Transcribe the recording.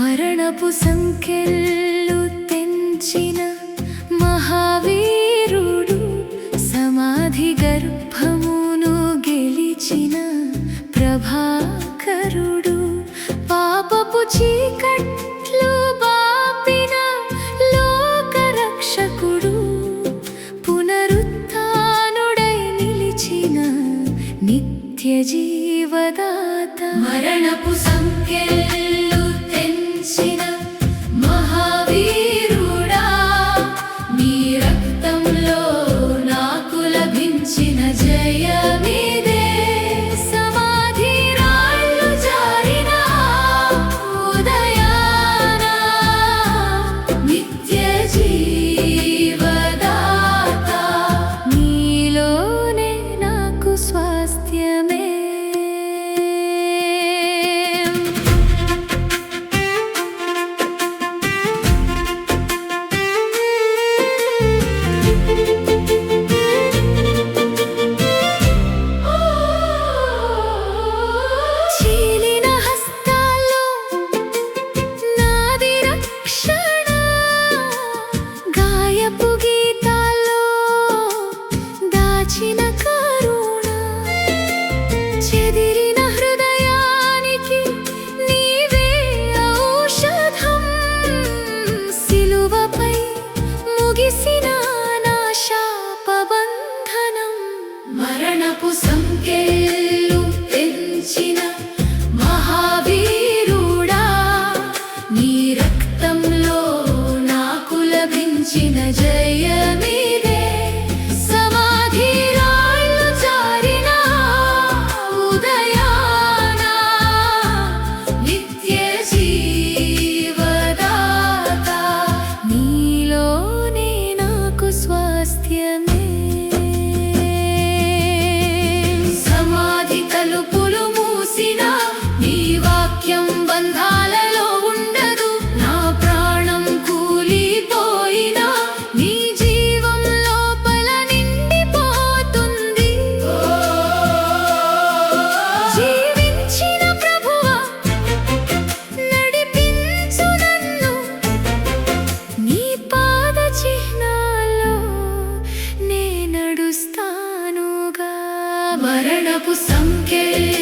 మరణపు సంకెళ్ళు తెంచిన మహావీరుడు, సమాధి గర్భమును గెలిచిన ప్రభాకరుడు, పాపపు చీకట్లు బాపిన లోకరక్షకుడు, పునరుత్థానుడై నిలిచిన నిత్య జీవదాత. మరణపు సంకెళ్ళు తెంచిన మహావీరుడా, నీ రక్తంలో నాకు లభించిన జయమిదే. సమాధి రాళ్ళు జారిన ఉదయాన నిత్య జీవదాత, నీలోనే నాకు స్వాస్థ్యమే. చెదిరిన హృదయానికి నీవే ఔషధం, సిలువపై ముగిసిన నా శాపబంధనం. మరణపు సంకెళ్ళు తెంచిన మహావీరుడా, నీ రక్తంలో నాకు లభించిన జయమిదే. సమాధి రాళ్ళు జారిన ఉదయాన నిత్య జీవదాత, నీలోనే నాకు స్వాస్థ్యమే. సమాధి తలుపులు మూసిన నీ వాక్యం బంధాలలో ఉండదు. నా ప్రాణం కూలిపోయినా నీ జీవం లోపల నిండిపోతుంది. జీవించిన ప్రభువా, నడిపించు నన్ను నీ పాద చిహ్నాల్లో నే నడుస్తానుగా. మరణపు సంకెళ్ళు